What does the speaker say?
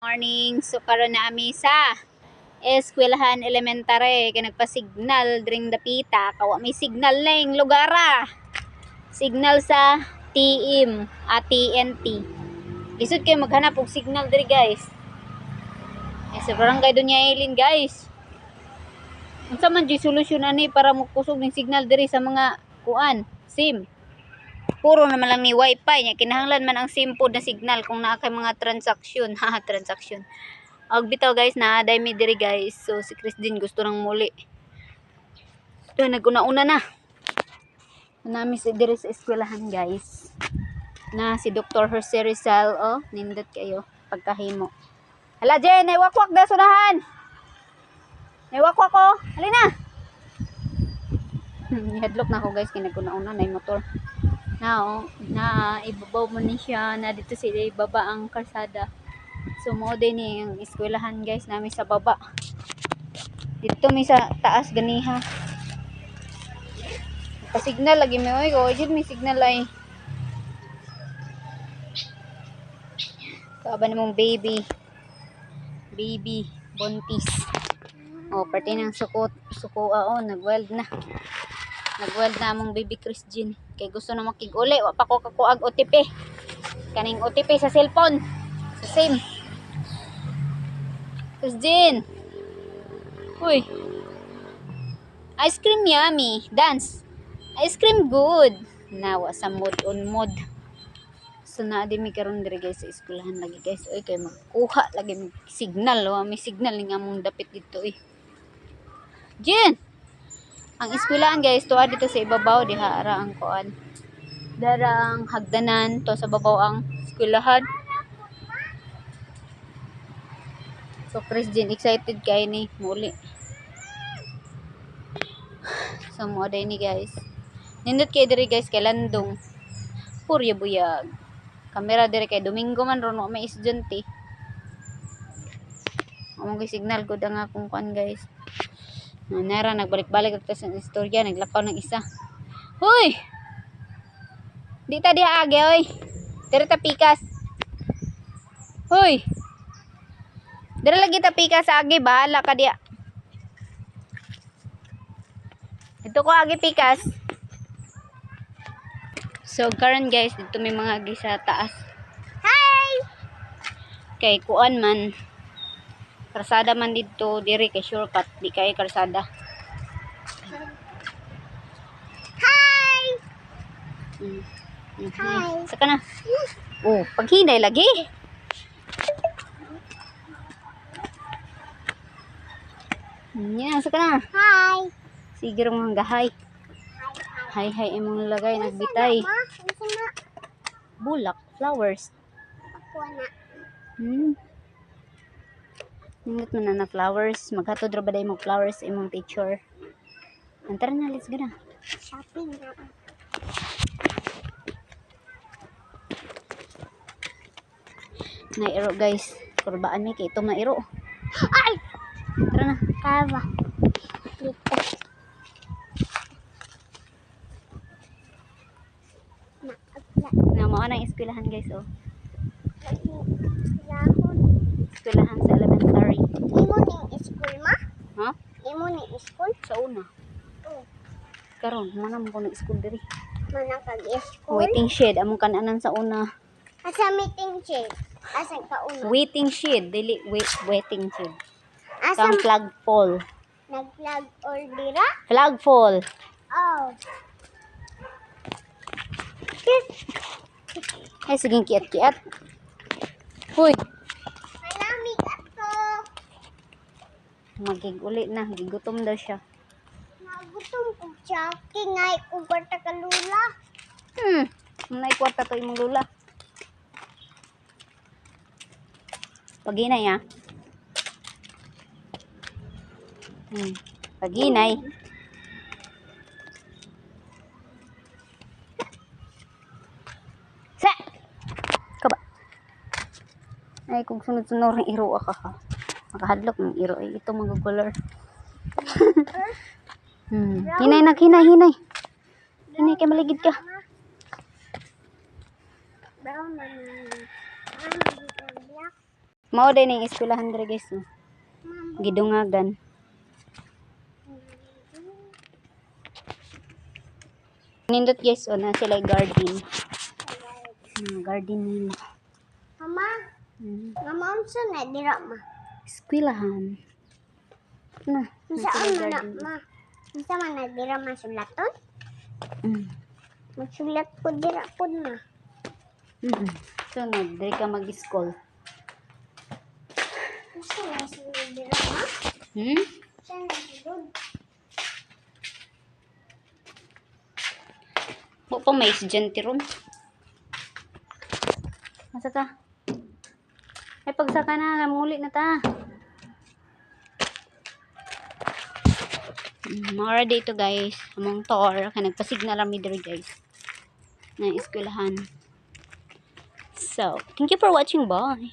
Morning, so karon na ami sa eskwelahan elementary kay nagpa-signal dring dapita kawa may signal na yung lugara. Signal sa TM at TNT. Lisod kayo maghanap og signal diri guys. Sa barangay Doña Eileen guys. Unsa man di solusyon ani para mukusog ning signal diri sa mga kuan, SIM. Puro naman lang ni wifi nya kinahanglan man ang SIM pod na signal kung naa kay mga transaksyon. Ha, transaksyon. Og bitaw guys na aday mi diri guys. So si Chris din gusto nang muli. So naguna-una na. Nami si diri sa eskwelahan guys. Na si Dr. Jose Rizal oh, nindot kayo pagkahimo. Hala Jen, ay wakwak da sunahan. Ay wakwak ko. Halina. Headlock na ako guys kay naguna-una na motor. Now, na ibabaw mo ni siya na dito sila ibaba ang kalsada. So mo din yung eskwelahan guys namin sa baba. Dito mi sa taas ganiha. Pa-signal lagi mi oy, ko jud mi signal ay. Kaaba namong baby. Baby buntis. Oh, parte ng suko oh, nagweld na. Nagweld na among baby Christine. Kay gusto na makig-uli, wa pa ko kakuag OTP. Kaning OTP sa cellphone. Sa SIM. Christine. Uy. Ice cream yummy. Dance. Ice cream good. Nawa sa mood on mood. So na di mi karon diri guys sa eskwelahan lagi guys. Oy kay magkuha lagi mig signal, oh. May signal ning among dapit dito eh. Jen. Ang eskwelahan guys tuwa dito sa ibabaw diha ara ang kuan. Darang hagdanan to sa babaw ang eskwelahan. So Chris din excited kay ni muli. So mo day ni guys. Nindot kay diri guys kay landong. Purya buyag. Kamera diri kay Domingo man ron may estudyante. Among signal gud ang akong kuan guys. Nara nagbalik-balik ta sa istorya, naglakaw ng isa. Hoy! Di ta diha age oy. Diri ta pikas. Hoy! Diri lagi ta pikas age, bahala ka diha. Dito ko age pikas. So karon guys, dito may mga agi sa taas. Hi! Kay kuan man. Karsada man dito, diri kay shortcut, di kay karsada. Hi! Hi! Saka na. Oh, paghinay lagi. Yan, saka na. Hi! Sige rin mga gahay. Hi, hi, imong lagay, nagbitay. Bulak, flowers. Ako na. Nindot man na flowers. Maghatod ra baday mo flowers imong teacher. Antara na, let's go na. Shopping na. Nairo guys. Kurbaan mi kay ito mairo. Ay! Tara na. Kava. Na mo na eskwelahan guys oh. Eskwelahan sa elementary. Imo ning school ma? Ha? Imo ning school? Sa una. Oh. Karon manam ko ng school diri. Mana kag school? Waiting shed among kananan sa una. Asa meeting shed? Asa ka una? Waiting shed, dili waiting shed. Asa Ang flagpole. nag-flag or dira? Flagpole. Oh. Ay sige kiat-kiat. Hoy, Malamig ato. magig-uli na, gigutom daw siya. Nagutom ko siya. Kingay ko barta ka lula. Naikwarta to imong lula. Paginay ah. Paginay. Sa! Kaba. Ay, kung sunod-sunod ng iro ka ha. Makahadlok ng iro. Ay, ito mag-color. Hinay. Hinay kay maligid ka. Brown na. Mao din ning eskwelahan diri guys. Oh. Mama. Gidungagan. Nindot guys, o na sila garden. Garden nila. Mama, mama, unsa na dira ma? Eskwelahan. Na, Unsa sila man na garden. ma? Unsa man na dira masulaton? Mm. Magsulat ko dira pud ma. Sunod, diri ka mag-school. Unsa na sunod dira ma? Hmm? Unsa na sunod? Wa pa may estudyante ron. Asa ta? Ay, pagsaka na, muli na ta. Mara dito guys, among tour, kaya nagpasignal kami dito guys, na eskwelahan. So, thank you for watching, bye.